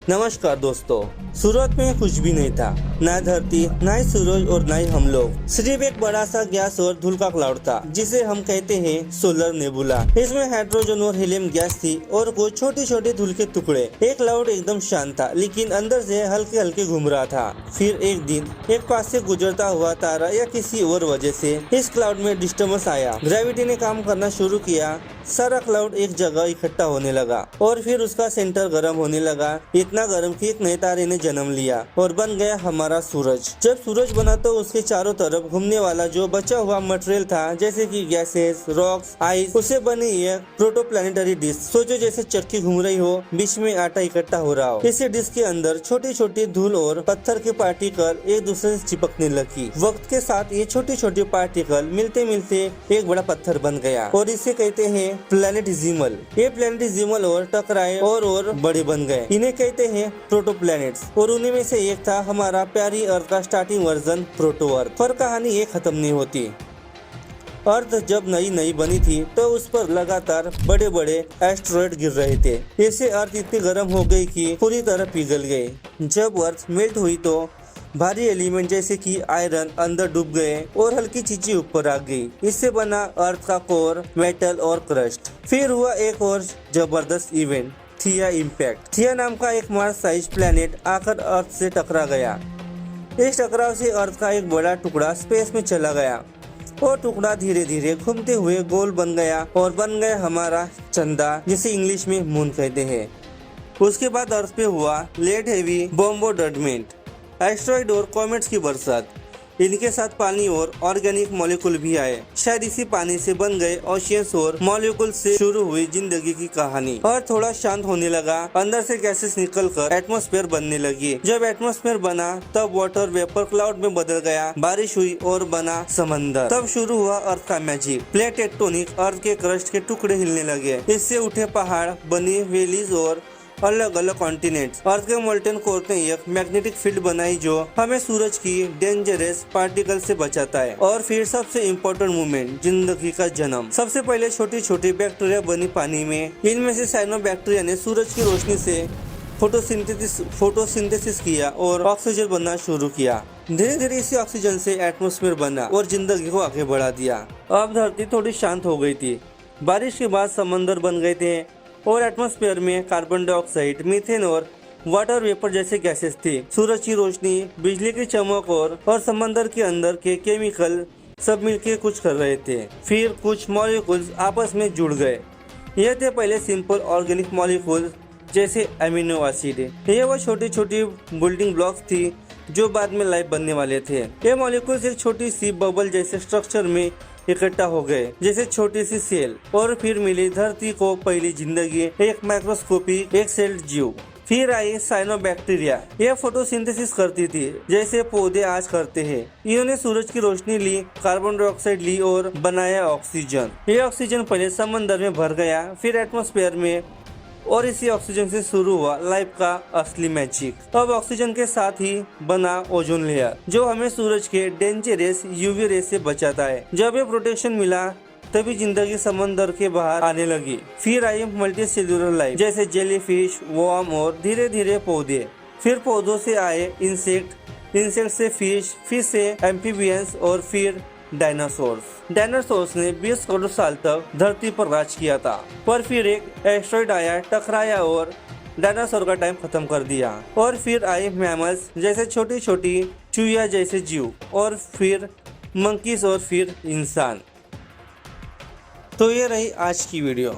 नमस्कार दोस्तों। शुरुआत में कुछ भी नहीं था, ना धरती, ना ही सूरज और ना ही हम लोग। सिर्फ एक बड़ा सा गैस और धूल का क्लाउड था जिसे हम कहते हैं सोलर नेबुला। इसमें हाइड्रोजन और हीलियम गैस थी और कुछ छोटे छोटे धूल के टुकड़े। एक क्लाउड एकदम शांत था, लेकिन अंदर से हल्के हल्के घूम रहा था। फिर एक दिन एक पास से गुजरता हुआ तारा या किसी और वजह से इस क्लाउड में डिस्टर्बेंस आया। ग्रेविटी ने काम करना शुरू किया। सारा क्लाउड एक जगह इकट्ठा होने लगा और फिर उसका सेंटर गर्म होने लगा, इतना गर्म कि एक नए तारे ने जन्म लिया और बन गया हमारा सूरज। जब सूरज बना तो उसके चारों तरफ घूमने वाला जो बचा हुआ मटेरियल था, जैसे कि गैसेस, रॉक्स, आइस, उससे बनी एक प्रोटोप्लैनेटरी डिस्क। सोचो जैसे चक्की घूम रही हो, बीच में आटा इकट्ठा हो रहा हो। इसी डिस्क के अंदर छोटी छोटी धूल और पत्थर के पार्टिकल एक दूसरे से चिपकने लगी। वक्त के साथ ये छोटी छोटी पार्टिकल मिलते मिलते एक बड़ा पत्थर बन गया और इसे कहते हैं प्लैनेटिजिमल। ये प्लैनेटिजिमल और टकराए और बड़े बन गए। इन्हें कहते हैं प्रोटोप्लैनेट्स और उन्हीं में से एक था हमारा प्यारी अर्थ का स्टार्टिंग वर्जन प्रोटो अर्थ। पर कहानी ये खत्म नहीं होती। अर्थ जब नई बनी थी तो उस पर लगातार बड़े बड़े एस्टेरॉयड गिर रहे थे। इससे अर्थ इतनी गर्म हो गई कि पूरी तरह पिघल गई। जब अर्थ मेल्ट हुई तो भारी एलिमेंट जैसे कि आयरन अंदर डूब गए और हल्की चीजें ऊपर आ गई। इससे बना अर्थ का कोर, मेटल और क्रस्ट। फिर हुआ एक और जबरदस्त इवेंट, थिया इम्पैक्ट। थिया नाम का एक मार्स साइज प्लैनेट आकर अर्थ से टकरा गया। इस टकराव से अर्थ का एक बड़ा टुकड़ा स्पेस में चला गया और टुकड़ा धीरे धीरे घूमते हुए गोल बन गया और बन गया हमारा चंदा, जिसे इंग्लिश में मून कहते हैं। उसके बाद अर्थ पे हुआ लेट हेवी बॉम्बोडमेंट, एस्टेरॉयड और कॉमेट्स की बरसात। इनके साथ पानी और ऑर्गेनिक मॉलिक्यूल भी आए। शायद इसी पानी से बन गए ओशियंस और मॉलिक्यूल से शुरू हुई जिंदगी की कहानी। और थोड़ा शांत होने लगा, अंदर से गैसेस निकलकर एटमॉस्फेयर बनने लगी। जब एटमॉस्फेयर बना तब वाटर वेपर क्लाउड में बदल गया, बारिश हुई और बना समंदर। तब शुरू हुआ अर्थ का मैजिक। प्लेट टेक्टोनिक, अर्थ के क्रस्ट के टुकड़े हिलने लगे। इससे उठे पहाड़, बनी वैलीज और अलग अलग कॉन्टिनेंट्स। अर्थ के मोल्टेन कोर ने एक मैग्नेटिक फील्ड बनाई जो हमें सूरज की डेंजरस पार्टिकल से बचाता है। और फिर सबसे इम्पोर्टेंट मूवमेंट, जिंदगी का जन्म। सबसे पहले छोटी छोटी बैक्टीरिया बनी पानी में। इनमें से साइनोबैक्टीरिया ने सूरज की रोशनी से फोटोसिंथेसिस किया और ऑक्सीजन बनना शुरू किया। धीरे धीरे इसी ऑक्सीजन से एटमॉस्फेयर बना और जिंदगी को आगे बढ़ा दिया। अब धरती थोड़ी शांत हो गई थी। बारिश के बाद समंदर बन गए थे और एटमॉस्फेयर में कार्बन डाइऑक्साइड, मीथेन और वाटर वेपर जैसे गैसेस थे। सूरज की रोशनी, बिजली की चमक और समंदर के अंदर के केमिकल सब मिलके कुछ कर रहे थे। फिर कुछ मॉलिक्यूल्स आपस में जुड़ गए। ये थे पहले सिंपल ऑर्गेनिक मॉलिक्यूल्स जैसे अमीनो एसिड। ये वो छोटी छोटी बिल्डिंग ब्लॉक्स थी जो बाद में लाइफ बनने वाले थे। ये मॉलिक्यूल्स एक छोटी सी बबल जैसे स्ट्रक्चर में इकट्ठा हो गए, जैसे छोटी सी सेल। और फिर मिली धरती को पहली जिंदगी, एक माइक्रोस्कोपिक एक सेल्ड जीव। फिर आई साइनोबैक्टीरिया। यह फोटोसिंथेसिस करती थी जैसे पौधे आज करते हैं। इन्होंने सूरज की रोशनी ली, कार्बन डाइऑक्साइड ली और बनाया ऑक्सीजन। ये ऑक्सीजन पहले समंदर में भर गया, फिर एटमॉस्फेयर में, और इसी ऑक्सीजन से शुरू हुआ लाइफ का असली मैजिक। अब ऑक्सीजन के साथ ही बना ओजोन लेयर, जो हमें सूरज के डेंजरस यूवी रे से बचाता है। जब ये प्रोटेक्शन मिला तभी जिंदगी समंदर के बाहर आने लगी। फिर आई मल्टी सेल्यूलर लाइफ, जैसे जेलीफिश, वर्म और धीरे धीरे पौधे। फिर पौधों से आए इंसेक्ट से फिश से एम्फीबियंस और फिर डायनासोर्स ने 20 करोड़ साल तक धरती पर राज किया था। पर फिर एक एस्टेरॉयड आया, टकराया और डायनासोर का टाइम खत्म कर दिया। और फिर आए मैमल्स जैसे छोटी छोटी चूहिया जैसे जीव, और फिर मंकीज और फिर इंसान। तो ये रही आज की वीडियो।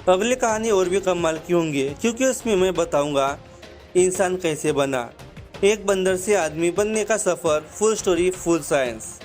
अगली कहानी और भी कमाल की होंगी, क्योंकि उसमें मैं बताऊंगा इंसान कैसे बना, एक बंदर से आदमी बनने का सफर, फुल स्टोरी, फुल साइंस।